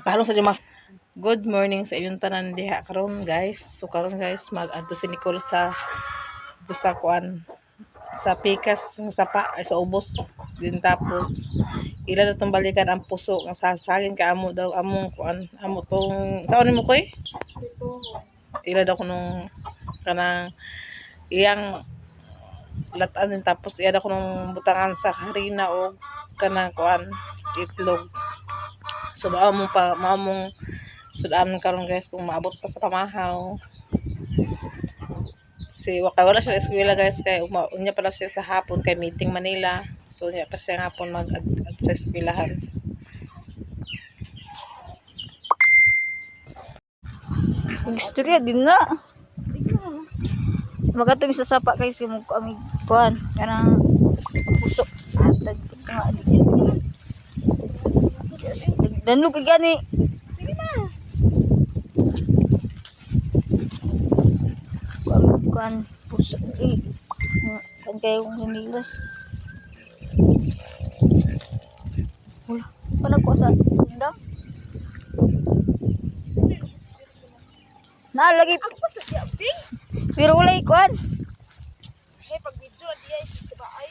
Ipahalo sa mas good morning sa inyong tanan diha karon guys. So karon guys mag-adto si Nicole sa kuan sa pikas ng sapa ay sa ubos din tapos ila na tong balikan ang puso nga sasagin ka amo daw among kuan amo tong saon mo koy ila daw kunong kanang iyang latan din tapos iya daw kunong butangan sa harina o kanang kuan itlog. So maamong sudan karon guys kung maabot pa sa pamahaw. Si wala siya sa eskwela guys kay unya pala siya sa hapon kay meeting Manila. So unya pa siya hapon sa eskwelahan. Istorya din na. Magatong sa sapa kay si mo kami kuan kanang puso atag nga danlo kay gani. Sige na. Kuan puso kan kayo kung nilas. Wala. Pana ko sa tindang. Na lagi ako sa diaping. Pero wala ikuan. Hey pag video diya sa baay.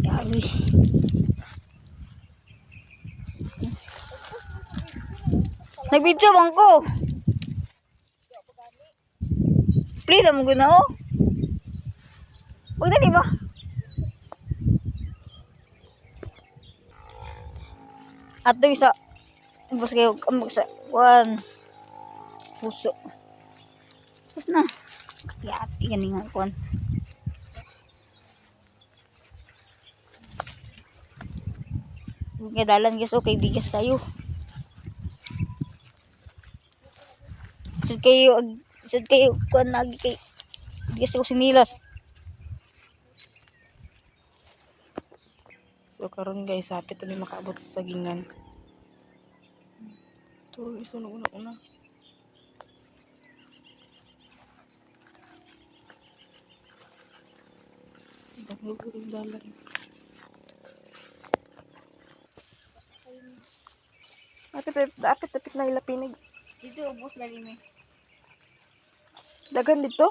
Dami. Nag-video bang ko? Play na mo guna oh. Huwag na diba? Ato isa. Bus kayo kamag sa one. Puso. Bus na. Kati gani nga kuan. Nga dalan guys okay bigas tayo. Sud kayo kuan lagi kay bigas ko sinilas. So karon guys hapit kami makaabot sa sagingan. To iso na una. Dagdag dalan. Apit na ilapinig. Dito ubos lagi mi. Dagan dito.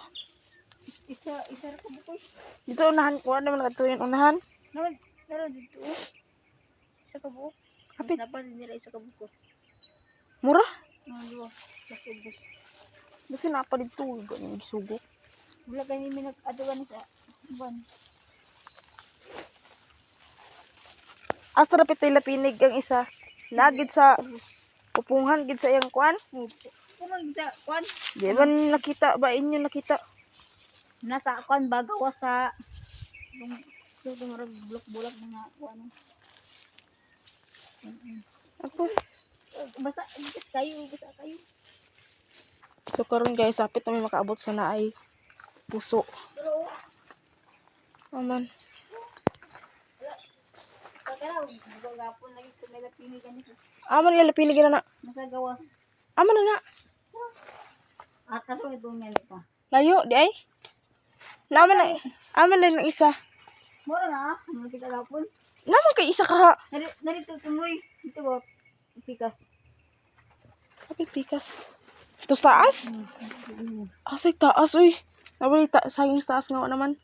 Isa ra ko bukoy. Dito unahan ko naman katuyan unahan. Naron dito. Isa ka buok. Apit. Dapat nila isa ka buko. Mura. Duwa. Plus ubos. Kasi napa dito ganyan sugo. Wala kami minag-aduan sa ban. Asa rapit ilapinig ang isa. Lagid sa upungan gid sa iyang kuan. Kumang sa kwan. Di ba nakita ba inyo nakita? Nasa kwan ba gawas sa yung bulak-bulak mga kwan. Tapos Basa kayo. so karon guys apit kami makaabot sa naay puso. Pero Aman. kakaraw gapon lagi ko nila pini kanito. Aman nila pilig na. Nasa gawas. Aman na. At kaso ito nga pa. Layo di ay. Naman na. Aman na ng isa. Mura na, ano kita gapon. Naman kay isa ka. Narito tuloy. Ito ba? Pikas. Kapit pikas. Tapos taas? Asay taas uy. Nabali saging sa taas nga naman.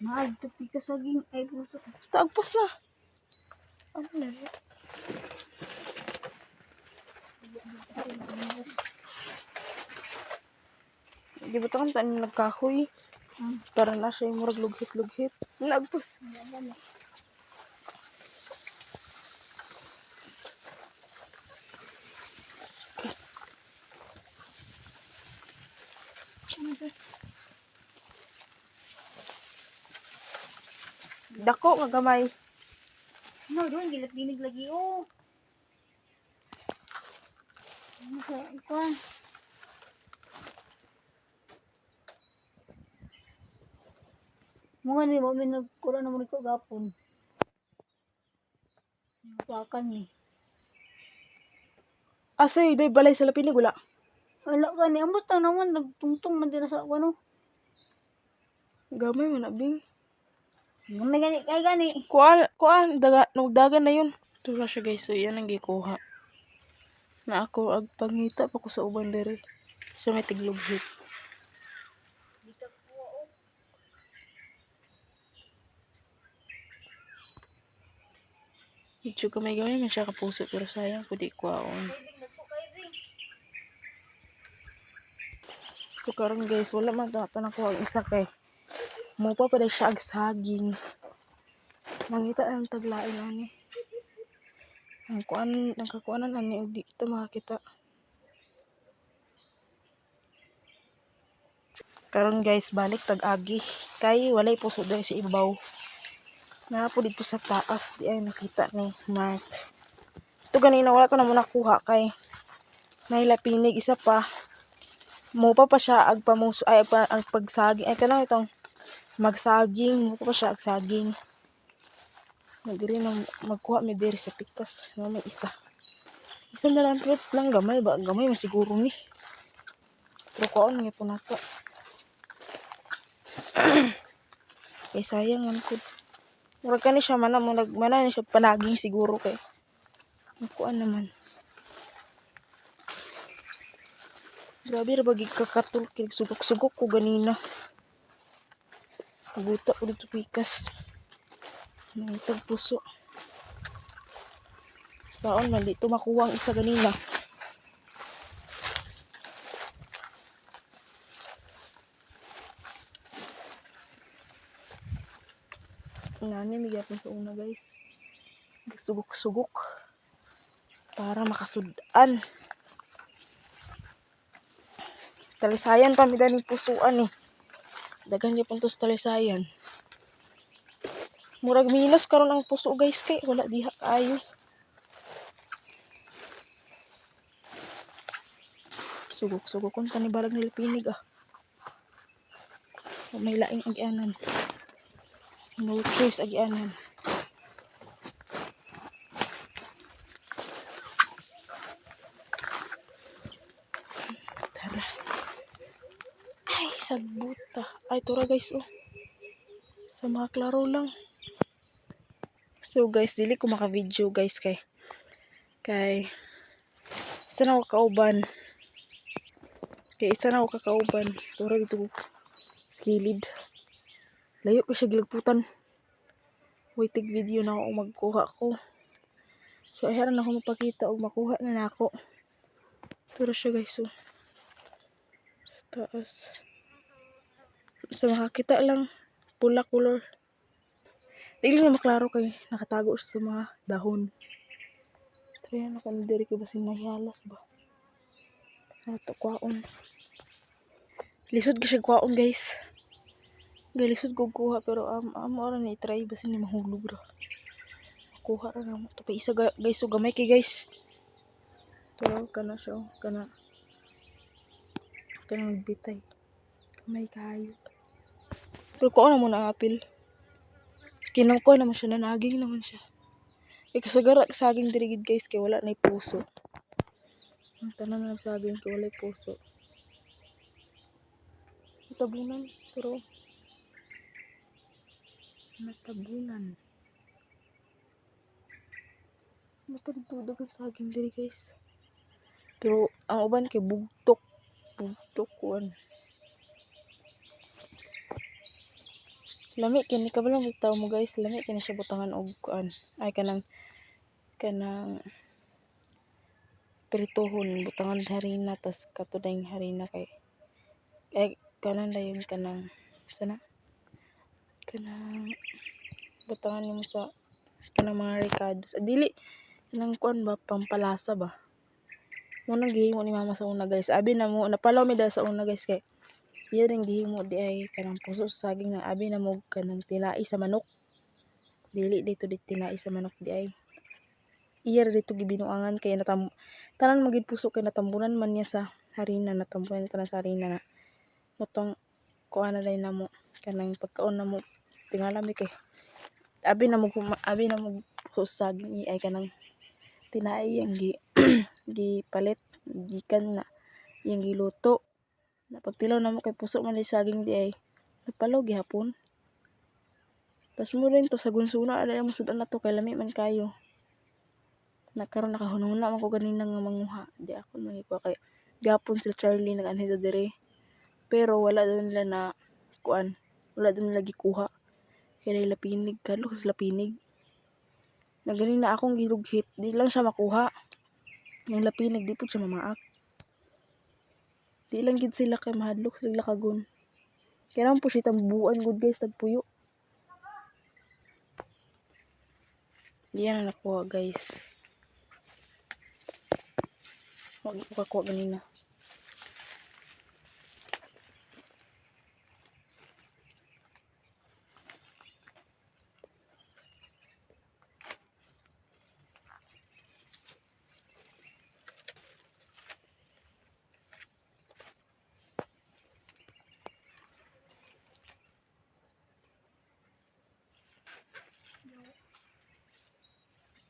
Ito pikas saging ay puso. Taagpos na. Ano na rin? Di ba takan saan yung nagkahoy? Para na siya yung murag lughit-lughit. Nagpos. Dako nga gamay. No, doon gilat-ginig lagi oh. Ano sa ikuan? Mga ni mo nagkura na mo ko gapon. Wakan ni. Asay, day balay sa lapinig wala. Wala gani ambot ta naman nagtungtong man din sa ano. Gamay man abing. Gamay gani kay gani. Kuan nagdagan na yun. Tura siya guys, so yan ang gikuha. Na ako ag pangita pa ko sa uban dere. So may tiglubhit. Medyo gamay man siya kapuso pero sayang ko di kuhaon. So karon guys, wala man to nakuha ang isa kay mo pa pala siya ag saging. Mangita ang taglain ani. Ang kakuanan ani og di ito makakita. Karon guys, balik tag-agi kay walay puso diri sa ibabaw. Na po dito sa taas di ay nakita ni Mark. Ito ganina wala to na mo nakuha kay nailapinig isa pa. Mo pa siya ag pamuso ay ang pagsaging ay kanang itong magsaging mo pa siya ag saging. Nagdiri na magkuha mi diri sa pikas na may isa. Isa na lang trip lang gamay ba gamay masiguro ni. Pero kuon nga po nato. Kay sayang man ko. Murag kani siya mana ni siya panaging siguro kay. Kuan naman. Grabe ra bagi kakatul kay sugok-sugok ko ganina. Buta ko dito pikas. Nangitag puso. Saon man dito makuha ang isa ganina. Nani migap sa una guys. Sugok-sugok para makasudan. Talisayan pa mi dani pusuan eh. Dagan niya puntos talisayan. Murag minus karon ang puso guys kay wala diha kaayo. Sugok-sugok kon tani barag nilipinig ah. May laing agianan. No choice agianan. Tara. Ay, sagbuta. Ay, tura guys oh. Sa mga klaro lang. So guys, dili ko maka-video guys kay isa na ako kauban. Kay isa na ako kakauban. Tura dito skilid. Layo ko siya gilagputan. Waiting video na ako magkuha ko. So ayaran na ako mapakita o makuha na ako. Tura siya guys oh. Sa taas. Sa makakita lang pula color. Dili na maklaro kay nakatago siya sa mga dahon. Kaya nakandiri ko ba sinahialas ba? Nato kwaon. Lisod ka siya kwaon guys. Galisod ko kuha pero amo ra na i-try basin ni mahulog ra. Kuha ra na mo. Tapos isa guys so gamay kay guys. Pero kana siya kana bitay. Gamay kayo. Pero kuha na mo na apil. Kinukuha naman siya, nanaging naman siya. Eh, kasagara saging dirigid guys, kaya wala na puso. Ang tanan ng saging, kaya wala puso. Natabunan, pero natabunan. Matagdudag ang saging diri guys. Pero ang uban kay bugtok. Bugtok kuan. Lami kini kabalong bitaw mo guys, lami kini siya butangan og kuan. Ay kanang prituhon butangan harina tas katudang harina kay kanan dayon kanang sana kanang butangan nimo sa kanang mga ricados. Dili kanang kuan ba pampalasa ba. Mo nang gihimo ni mama sa una guys. Abi na mo napalaw mi da sa una guys kay iya ring gihimo di ay kanang puso sa saging na abi na mo kanang tinai sa manok. Dili dito di tinai sa manok di ay. Iya dito gibinuangan kay tanan magid puso kay natambunan man niya sa harina, natambunan tanan sa harina na. Motong kuan na dai namo kanang pagkaon na mo tingala mi kay abi na mo puso sa saging ay kanang tinai yang gipalit gikan na yang giluto. Na pagtilaw na mo kay puso man ni saging di ay napalaw gihapon. Tas mo rin to sa gunsuna ala mo sudan na to kay lami man kayo. Nakaroon nakahununa man ko ganina nga manguha. Di ako mangikuha kay gapon sila Charlie nag-anhid dire. Pero wala daw nila na kuan. Wala daw nila gikuha. Kaya nila pinig kadlo sila pinig. Na ganina akong girughit, di lang siya makuha. Yung lapinig di pud siya mamaak. Di lang gid sila kay mahadlok sila kagon. Kaya naman po siya tambuan good guys tagpuyo. Diyan ang nakuha guys. Huwag ko kakuha ganina.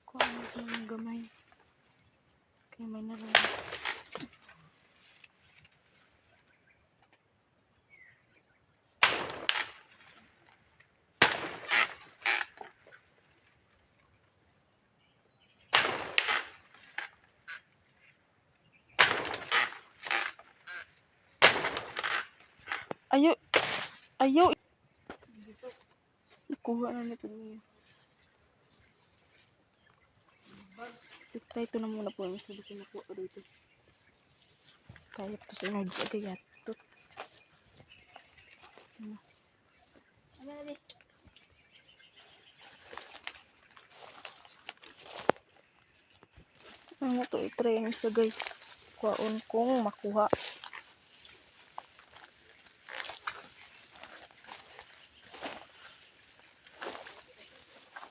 Kuha mo ng gamay. Kaya may nalang. Ayo. Ayo. Kuha na nito niya. Try ito na muna po. Mas nabasa na po dito. Kaya ito sa energy agayat. Ito. Ano ito i-try ang isa guys. Kuhaon kong makuha.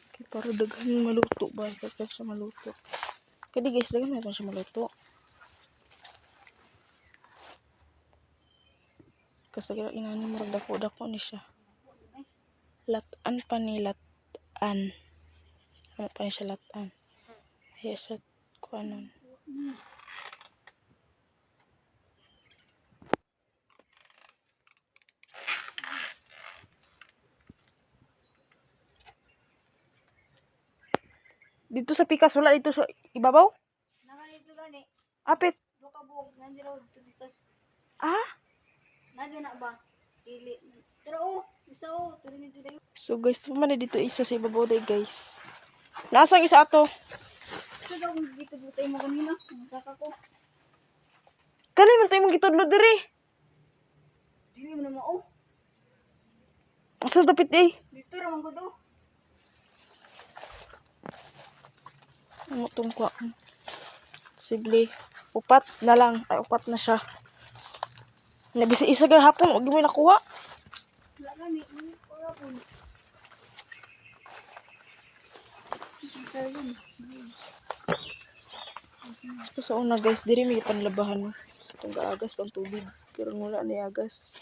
Okay, para daghan maluto ba? Para siya maluto. Kaya guys, daghan na siya maluto. Kasi inanin mo dako-dako ni siya. Latan pa ni latan. Ano pa ni siya latan? Kaya siya kuanon. Dito sa pikas wala dito sa ibabaw? Nakalito gani. Apit. Bukabog nandiyo tulitas. Ah? Nadi na ba? Dili. Pero isa tuloy nito dayo. So guys, man dito isa sa ibabaw day guys. Nasang isa ato? Ito daw dito butay mo kanina. Nakaka ko. Kani man tayo mong gitudlo diri. Dili mo na mao. Asal tapit eh. Dito ra man gud. Ano tong kwa? Sible. Upat na lang. Ay, upat na siya. Nabisi isa ka hapon. Huwag mo nakuha. Wala gani. Wala po. Ito sa una guys. Diri may panlabahan. Itong gaagas pang tubig. Kaya wala ni agas.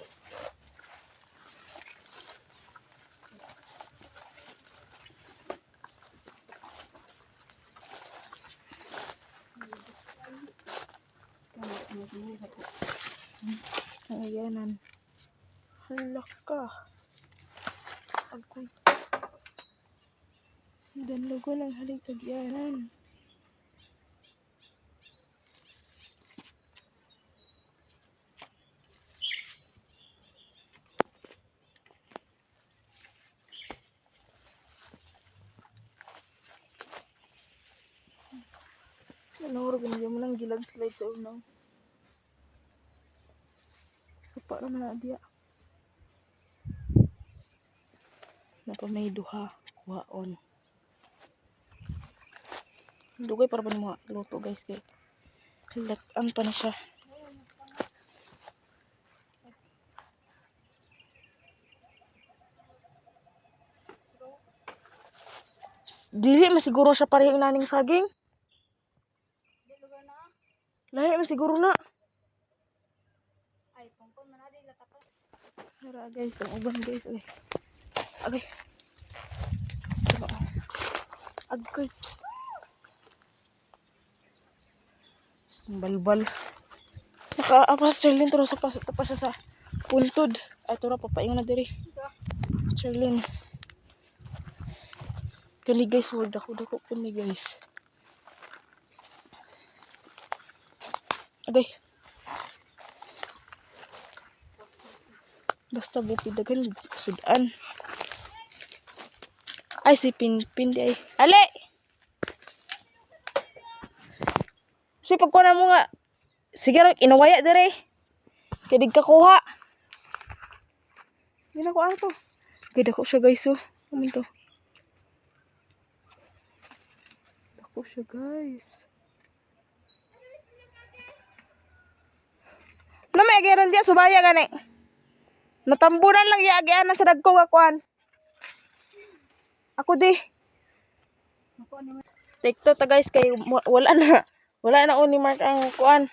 Ayanan. Halaka. Agoy. Danlugo lang halig agyanan. Ano ganyan mo lang gilag slide sa unaw. Sapa naman na diya. Napa may duha. Kuhaon. Dugay para ba mga luto guys. Kalatan pa na siya. Dili masiguro siya parehong naning saging. Lahi man siguro na. Ay, pangpon man adi lataka. Hara guys, ang uban guys. Agay. Agay. Balbal. Naka-apas Charlene pero sa pa siya sa puntod. Ay, ito na papaingon na diri. Charlene. Kani guys, wag dako kani guys. Agay. Basta bukid dagan sudan. Ay si Pinpin di ay. Ale. Si pagkuha mo nga. Sige ra inawaya dire. Kay dig ka kuha. Dili ko ano to. Gid ako siya guys oh. Amin to. Dako siya guys. Na may agiran diya subaya gani. Natambunan lang yaagianan sa dagko nga kuan. Ako di. Take to ta guys kay wala na ni Mark ang kuan.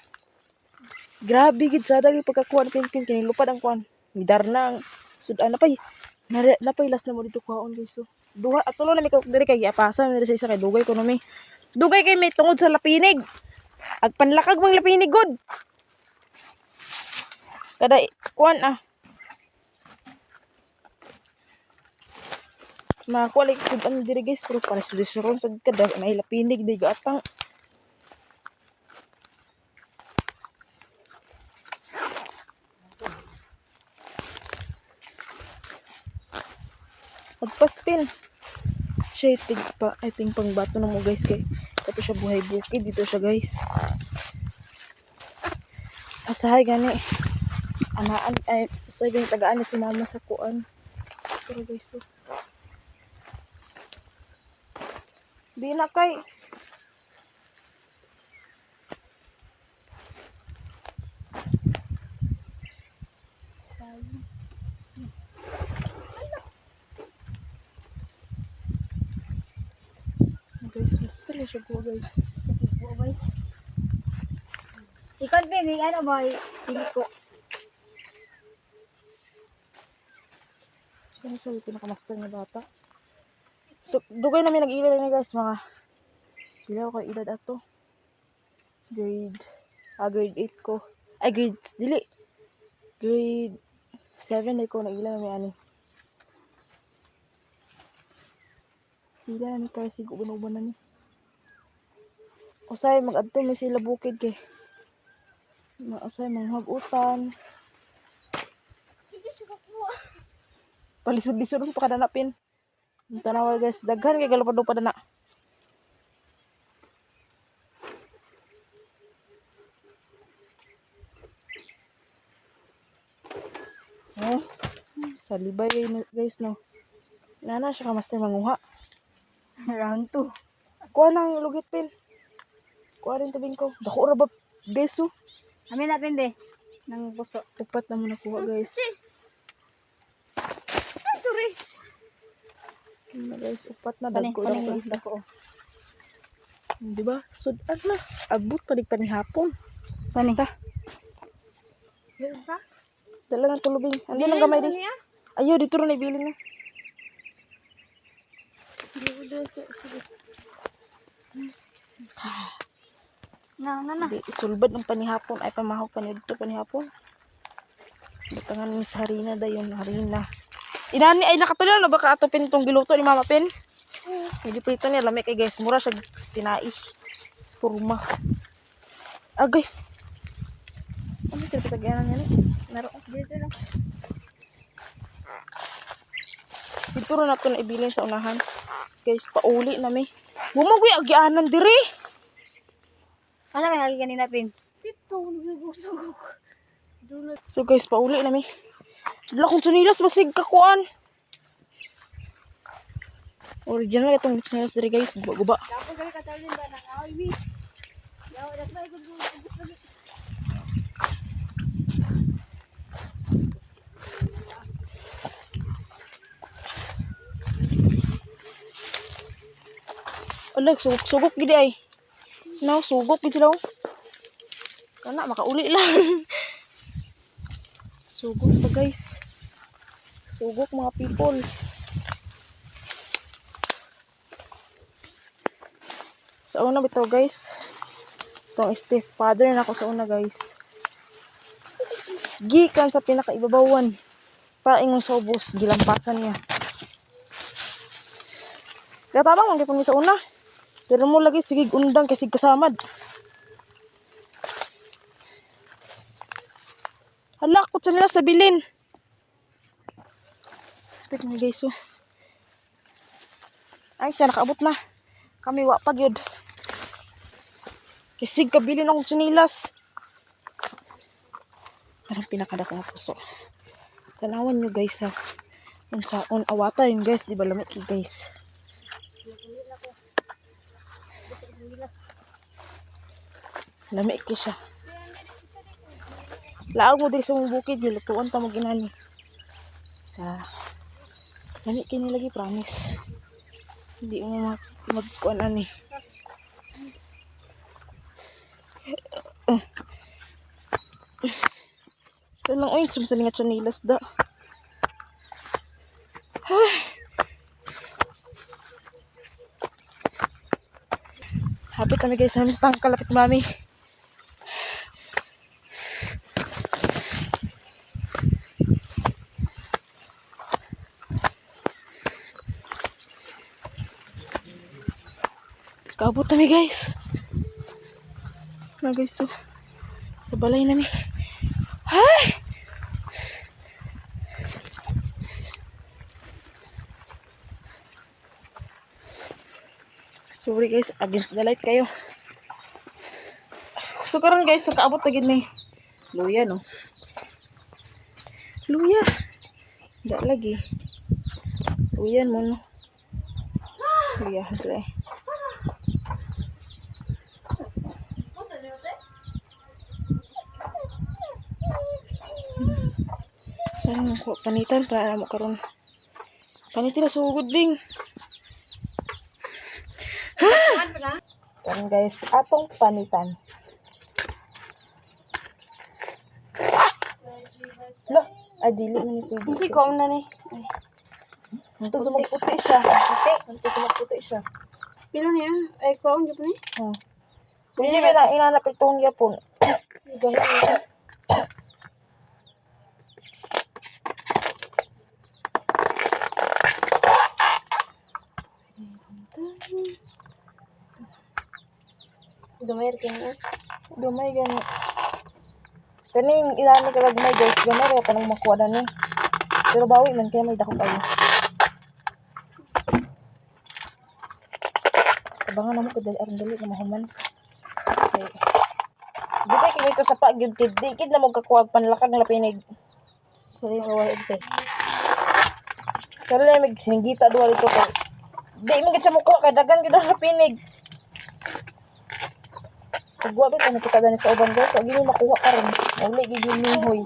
Grabe gid sa dagi pagkakuan Pinpin kini lupad ang kuan. Midar na ang sudan na pay. Napailas na mo dito kuhaon guys so. Duha atulo na mi diri kay giapasan diri sa isa kay dugay ko no mi. Dugay kay may tungod sa lapinig. Agpanlakag mang lapinig god. Kada kuan Makakuha like sudan diri guys pero para sa disuron sa kada may lapinig di gaatang. Magpaspin. Siya I think pang bato na mo guys kay ito siya buhay bukid dito siya guys. Asahay gani. Anaan ay usahay gani tagaan ni si mama sa kuan. Pero guys so. Di na kay guys, basta lang siya po guys. Ikon din, ano ba? Pili ko. Ano siya yung pinakamaster na bata? So, dugay namin nag-iilad na guys, mga pila ko edad ato. Grade 8 ko. Ay, grade 7 na ko nag-iilad namin ani. Pila na ni Karsig, uban-uban na ni. Usay, mag-adto may sila bukid kay. Usay, manghagutan. Palisod-lisod pa kadanapin. Tanawa guys, daghan kay galupad-upad na. Oh, salibay guys no. Nana siya kamaster manguha. Round 2. Kuha ng lugit pin. Kuha rin tabing ko. Dako ra ba guys oh. Amin natin de. Nang puso. Upat na mo nakuha guys. Ay, sorry. Na guys, upat na Pani, dagko lang pani, isa. dako. Di ba? Sudan na. Abot pa di panihapon. Pani. Ta. Dala ng tulubing. Andi lang gamay di. Ayo dito ron ibilin na. Na. Di sulbad ng panihapon ay pamahog pa nito panihapon. Butangan ni sa harina dayon harina. Inani ay nakatuloy na baka atopin tong giluto ni Mama Pin. Medyo prito niya lami kay guys, mura siya tinai. Purma. Agay. Ano kaya patagyanan niya ni? Naroon dito lang. Dito rin natin ibilin sa unahan. Guys, pauli na mi. Bumagwi agyanan diri. Ano ka lagi kanina pin? So guys, pauli na mi. Dala kong sunilas basig kakuan. Original itong sunilas diri guys, guba. Dapat kami katalin ba ng awi. Yaw, dapat ko Alag, sugok gidi ay. No, sugok gidi sila. Kana makauli lang. Sugok pa guys. Sugok mga people. Sa una bitaw guys. Itong stepfather na ako sa una guys. Gikan sa pinakaibabawan. Paingon sa ubos, gilampasan niya. Kaya tabang man kung sa una. Pero mo lagi sige undang kasi kasamad. Hala, ko nila sa bilin. Pit mo guys, oh. Ay, siya nakaabot na. Kami wa pa gyud. Kisig kabilin akong sinilas. Parang pinakadako nga puso. Tanawan nyo guys ha. Unsaon awata yun guys. Di ba lamig guys. Lamig ki siya. Laag mo diri sa mong bukid. Nilutuan ta mag-inani. Lamig kini lagi promise. Hindi mo magkuan ani. So lang oy sumsalingat siya nilas da. Hapit kami guys namin sa tangkal lapit mami. Kaabot kami guys. Na guys so. Sa balay nami. Hay! Sorry guys, against the light kayo. So karon guys, so kaabot na gid ni luya no. Luya. Da lagi. Luyan mo no. Luya sila. Sarang ko panitan para mo karon. Panitan na sugod bing. Karon guys, atong panitan. Lah, adili man ni pwede. Hindi ko na ni. Ito sumagputi siya. Ito sumagputi siya. Pilo niya? Ay, ko ang ni? Pwede ba na inanap itong yapon? Gaya. Gamay rin niya. Gamay gani. Kaning ilani ka lagmay guys. Gamay kaya pa nang makuha na ni. Pero bawi man kaya may dako kayo. Abangan naman kadali aron dali na mahuman. Okay. Di kay kini to sa pa gyud kid. Di kid na mo kakuha panlakag na lapinig. Sorry, mawala ito. Sala may singgita duwa dito kay. Di mo gid sa mukuha kay dagan gid ang lapinig. Pagwa ba kung kita gani sa uban guys, wag yun makuha karon. Uli gid yung nihoy.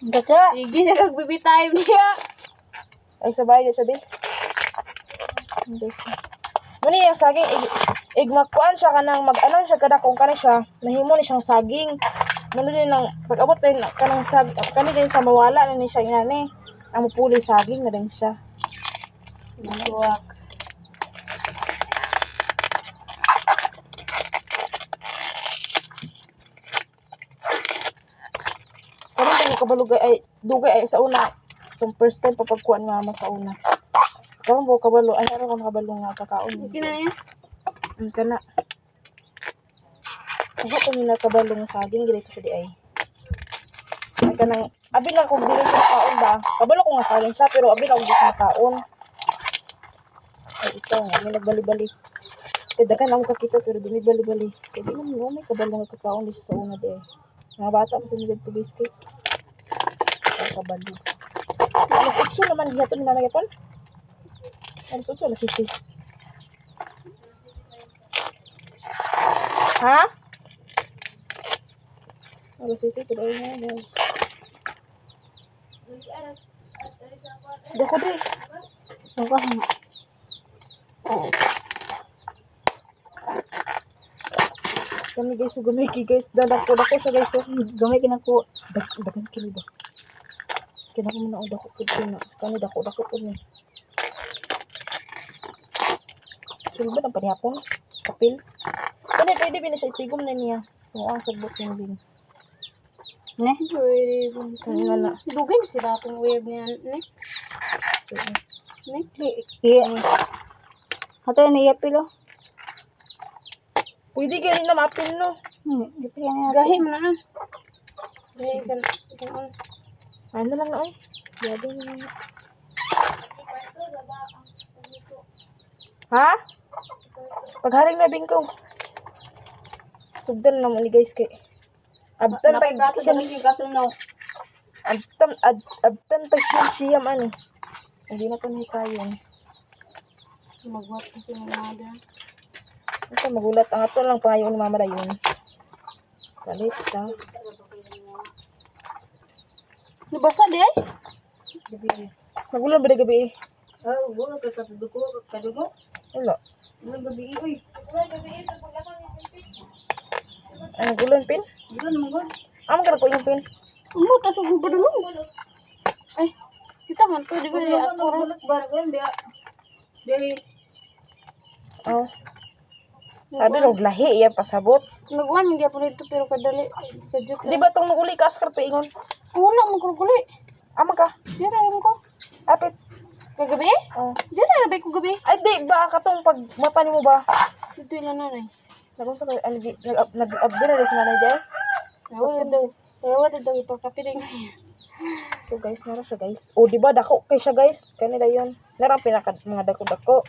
Gacha! Sige na kag-baby time niya. Ay sabay di sabi. Guys. Muni yung saging igmakuan siya kanang mag-anon siya kada kung kani siya, nahimo ni siyang saging. Muna din nang pag-abot din kanang saging, kani din sa mawala na ni siya inani. Ang mupuli saging na din siya. Buwak. Kabalugay ay dugay ay sa una itong first time papagkuhan nga mama sa una karon mo kabalo ay ara ko nakabalo nga kakaon Okay na niya? kana ako to ni nakabalo nga saging dito sa di ay kanang abi lang kung dili siya kaon ba kabalo ko nga saging siya pero abi lang dili siya kaon ay ito nga may nagbali-bali kaya dagan lang kakita pero dili bali-bali kaya di mo may kabalo nga kakaon dito sa una di ay mga bata pa sa nilid to biscuit kabalo. Alas 8 naman dito ni Mama Yapon. Alas 8 alas 7. Ha? Alas 7 ito daw nga guys. Dako di. Dako. Kami guys, so gamay ki guys. Dako siya guys. So, gamay kinako. Dagan kini ba? Kinako mo na dako ko na. Kani dako ko ni. Sulbad ang panihapon. Kapil. Pwede na siya itigom na niya. Kung ang sagbot yung din. Ne? Pwede nga na. Dugay si datong wave niya, ne? Ne? Iya. Hato ni yapilo. Pwede ka rin na mapil, no? Dito yan. Gahi mo na. Gahi ka na. Ano lang na, ay. Gabi na lang. Ha? Pagharing na bingko. Sugdan na mo ni guys kay. Abtan pa siyam. Abtan pa siyam ani. Hindi na ko nahikayon. Magwat kasi ng mga. Ito magulat ang ato lang pangayon ni mama dayon. Kalit sa. Nabasa di ay? Magulan ba na gabi? Oh, buo ka kadugo. Wala. Bulan gabi oy. Ang gulan pin? Bulan mo Amo ka na ko yung pin. Umo, tasog mo ba dulu? Ay, kita man to, di ba di ako rin? bulat barang dia. Dari Oh. Sabi rog lahi iya pasabot. Nagwan, hindi ako rito, pero kadali. Kadyot Di ba tong naguli ka askar paingon? Wala, magkukuli. Ama ka. Dira naman ko. Apit. Kagabi? Oh. Dira na ba ko gabi? Ay di ba katong pag mata nimo ba? Dito ilan na rin. Nagunsa ka nag-update na sa nanay day. Tawad daw ipakapiling. So guys, nara siya guys. O di ba dako kay siya guys? Kanila yon. Nara pinaka mga dako-dako.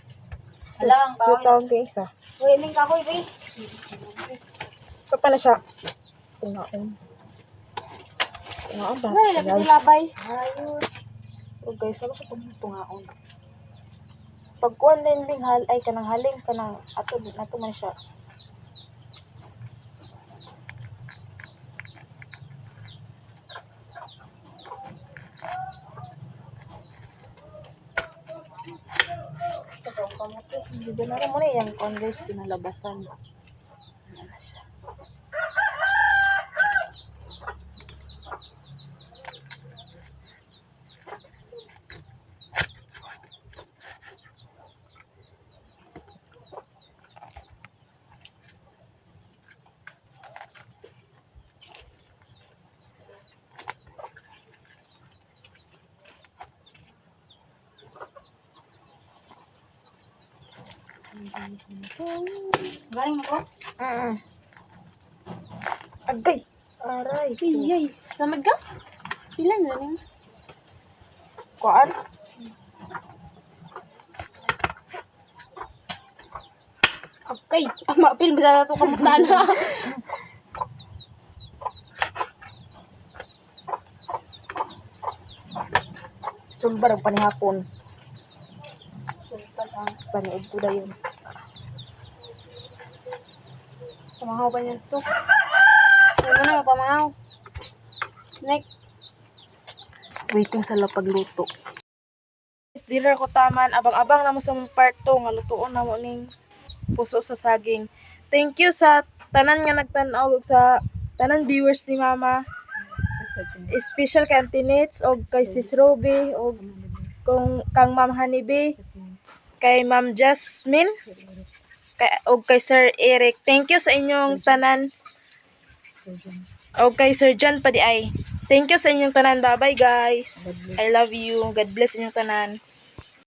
So, Alang, cute taon kay isa. Uy, ning kahoy be. Ito pa na siya. Tungaon. Tungaon ba? Ay, labi ko Guys. labay. Ayun. So guys, ano siya tungaon? Pagkuhan din binghal ay kanang haling kanang ato man siya. Kasama ka mo ito. Hindi ba na mo na yung kuhan guys, kinalabasan. Ayan na siya. Galing mo ko? Agay! Aray! Iyay. Samad ka? Ilan na rin? Kuhaan? Okay. Mapil ba na ito kamutan na? Sulbar ang panihapon. Sulbar ang paniig ko na yun. Pamahaw pa niya ito. Ayaw mo na mapamahaw. Next. Waiting sa lapagluto. Dinner ko taman, abang-abang na mo sa mong part 2 nga lutuon na mo ning puso sa saging. Thank you sa tanan nga nagtan-aw ug sa tanan viewers ni Mama. Special kay Auntie Nits og kay Sis Ruby og kang Ma'am Honeybee, kay Ma'am Jasmine, og kay Sir Eric. Thank you sa inyong tanan. Og kay Sir John pa di ay. Thank you sa inyong tanan. Bye-bye guys. I love you. God bless inyong tanan.